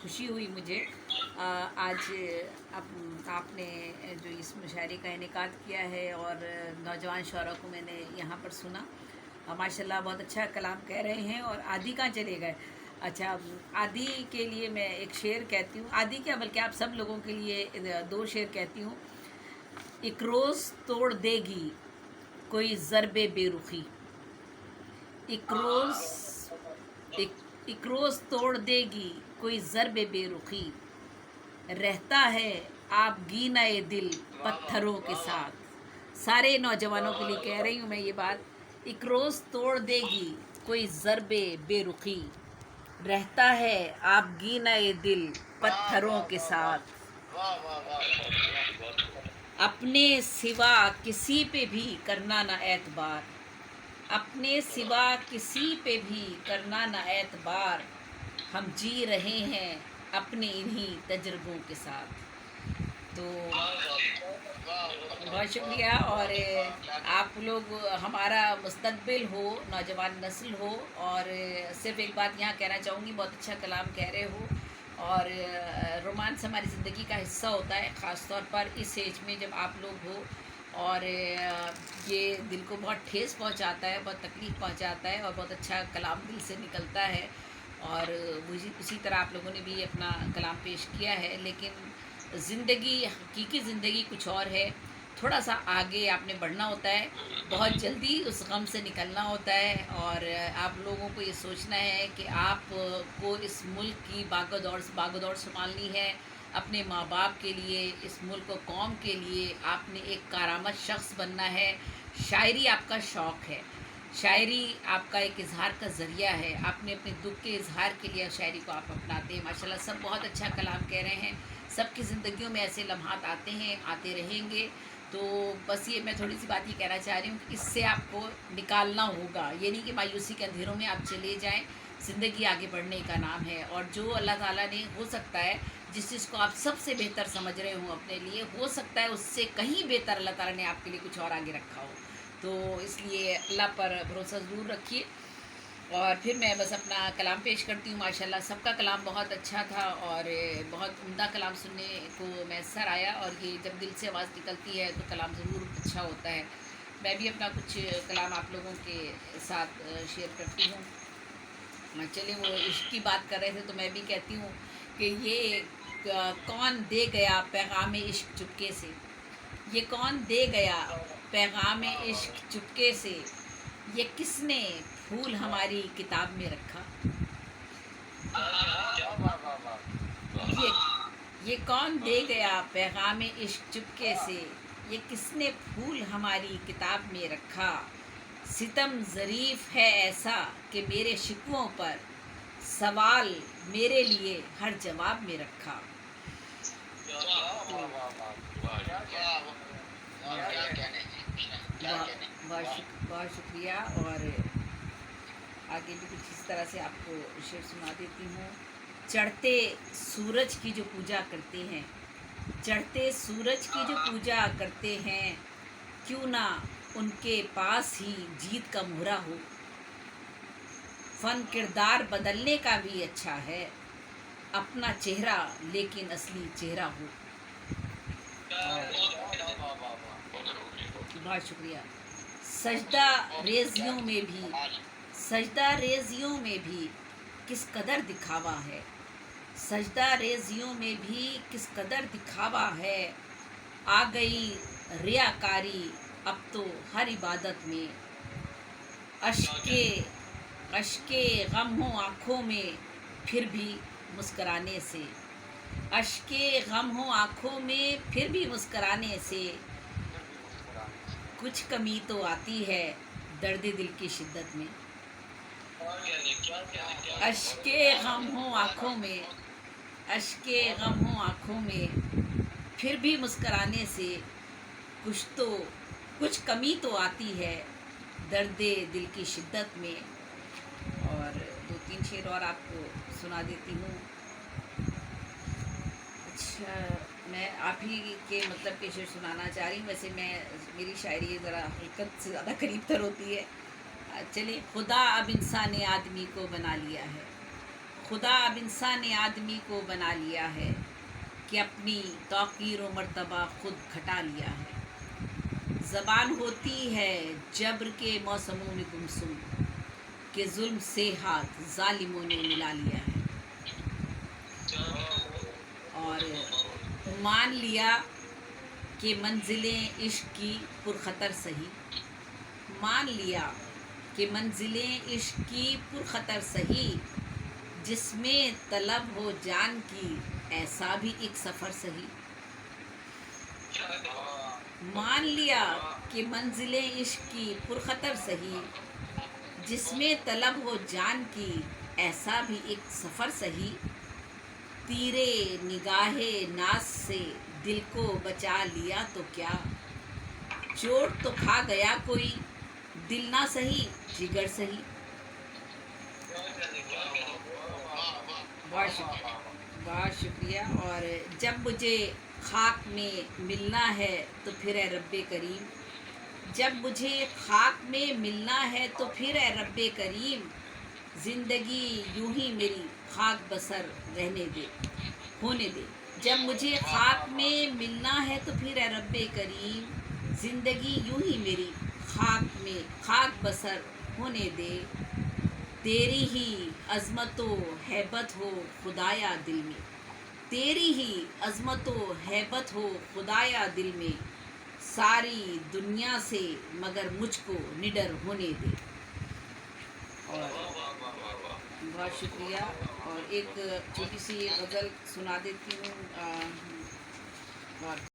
खुशी हुई मुझे आज आपने जो इस मुशायरे का इनेकाद किया है और नौजवान शौरा को मैंने यहाँ पर सुना। माशाल्लाह बहुत अच्छा कलाम कह रहे हैं। और आदि कहाँ चले गए? अच्छा, आदि के लिए मैं एक शेर कहती हूँ। आदि क्या बल्कि आप सब लोगों के लिए दो शेर कहती हूँ। एक रोज़ तोड़ देगी कोई ज़रबे बेरुखी, एक रोज़ एक रोज़ तोड़ देगी कोई ज़रबे बेरुखी, रहता है आप गीनाए दिल पत्थरों के साथ। सारे नौजवानों के लिए कह रही हूँ मैं ये बात। एक रोज़ तोड़ देगी कोई ज़रबे बेरुखी, रहता है आप गीनाए दिल पत्थरों के साथ। अपने सिवा किसी पे भी करना ना एतबार, अपने सिवा किसी पे भी करना ना एतबार, हम जी रहे हैं अपने इन्हीं तजुर्बों के साथ। तो बहुत शुक्रिया। और आप लोग हमारा मुस्तकबिल हो, नौजवान नस्ल हो। और सिर्फ एक बात यहाँ कहना चाहूँगी, बहुत अच्छा कलाम कह रहे हो। और रोमांस हमारी ज़िंदगी का हिस्सा होता है, ख़ास तौर पर इस एज में जब आप लोग हो। और ये दिल को बहुत ठेस पहुँचाता है, बहुत तकलीफ़ पहुँचाता है और बहुत अच्छा कलाम दिल से निकलता है। और उसी तरह आप लोगों ने भी अपना कलाम पेश किया है। लेकिन ज़िंदगी, हकीकी ज़िंदगी कुछ और है। थोड़ा सा आगे आपने बढ़ना होता है, बहुत जल्दी उस गम से निकलना होता है। और आप लोगों को ये सोचना है कि आप को इस मुल्क की भागदौड़ संभालनी है, अपने माँ बाप के लिए, इस मुल्क और कौम के लिए आपने एक कारामद शख्स बनना है। शायरी आपका शौक़ है, शायरी आपका एक इजहार का ज़रिया है। आपने अपने दुख के इजहार के लिए शायरी को आप अपनाते हैं। माशाल्लाह सब बहुत अच्छा कलाम कह रहे हैं। सबकी ज़िंदगियों में ऐसे लम्हात आते हैं, आते रहेंगे। तो बस ये मैं थोड़ी सी बात ये कहना चाह रही हूँ कि इससे आपको निकालना होगा। ये नहीं कि मायूसी के अंधेरों में आप चले जाएं। ज़िंदगी आगे बढ़ने का नाम है। और जो अल्लाह ताला ने, हो सकता है जिस चीज़ को आप सबसे बेहतर समझ रहे हो अपने लिए, हो सकता है उससे कहीं बेहतर अल्लाह ताला ने आपके लिए कुछ और आगे रखा हो। तो इसलिए अल्लाह पर भरोसा ज़रूर रखिए। और फिर मैं बस अपना कलाम पेश करती हूँ। माशाल्लाह सबका कलाम बहुत अच्छा था और बहुत उम्दा कलाम सुनने को मैसर आया। और ये जब दिल से आवाज़ निकलती है तो कलाम ज़रूर अच्छा होता है। मैं भी अपना कुछ कलाम आप लोगों के साथ शेयर करती हूँ। चलिए, वो इश्क की बात कर रहे थे तो मैं भी कहती हूँ कि ये कौन दे गया पैगाम इश्क चुपके से, ये कौन दे गया पैगाम इश्क चुपके से, ये किसने फूल हमारी किताब में रखा। ये ये कौन दे गया पैगाम इश्क चुपके से, ये किसने फूल हमारी किताब में रखा। सितम ज़रीफ़ है ऐसा कि मेरे शिकवों पर सवाल मेरे लिए हर जवाब में रखा। बहुत शुक्रिया। और आगे भी कुछ इस तरह से आपको शेर सुना देती हूँ। चढ़ते सूरज की जो पूजा करते हैं, चढ़ते सूरज की जो पूजा करते हैं, क्यों ना उनके पास ही जीत का मोहरा हो। फ़न किरदार बदलने का भी अच्छा है, अपना चेहरा लेकिन असली चेहरा हो। बहुत शुक्रिया। सजदा रेजियों में भी, सजदा रेजियों में भी किस कदर दिखावा है, सजदा रेजियों में भी किस कदर दिखावा है। आ गई रियाकारी अब तो हर इबादत में, अश्के अश्के गम हो आँखों में फिर भी मुस्कराने से, अश्के गम हो आँखों में फिर भी मुस्कराने से, कुछ कमी तो आती है दर्द दिल की शिद्दत में। अश्के गम हो आँखों में, अश्के गम हो आँखों में फिर भी मुस्कराने से, कुछ कमी तो आती है दर्द दिल की शिद्दत में। और दो तीन शेर और आपको सुना देती हूँ। अच्छा, मैं आप ही के मतलब के शेर सुनाना चाह रही हूँ। वैसे मेरी शायरी ज़रा हकीकत से ज़्यादा करीब तर होती है। चलिए। खुदा अब इंसान आदमी को बना लिया है, खुदा अब इंसान आदमी को बना लिया है कि अपनी तौक़ीर व मर्तबा खुद घटा लिया है। ज़बान होती है जब्र के मौसमों में गुमसुम, के जुल्म से हाथ ज़ालिमों ने मिला लिया है। और मान लिया कि मंजिलें इश्क की पुरखतर सही, मान लिया कि मंजिलें इश्क की पुरखतर सही, जिसमें तलब हो जान की ऐसा भी एक सफ़र सही। मान लिया कि मंजिलें इश्क की पुरखतर सही, जिसमें तलब हो जान की ऐसा भी एक सफ़र सही। तीरे निगाहे नाज से दिल को बचा लिया तो क्या, चोट तो खा गया कोई दिल ना सही जिगर सही। बहुत शुक्रिया। और जब मुझे खाक में मिलना है तो फिर है रब्बे करीम, जब मुझे खाक में मिलना है तो फिर है रब्बे करीम, ज़िंदगी यूं ही मेरी खाक बसर रहने दे होने दे। जब मुझे खाक में मिलना है तो फिर है रब्बे करीम, ज़िंदगी यूं ही मेरी खाक में खाक बसर होने दे। तेरी ही अज़मतो हैबत हो खुदाया दिल में, तेरी ही अज़मतो हैबत हो खुदाया दिल में, सारी दुनिया से मगर मुझको निडर होने दे। और बहुत शुक्रिया। और एक छोटी सी गज़ल सुना देती हूँ।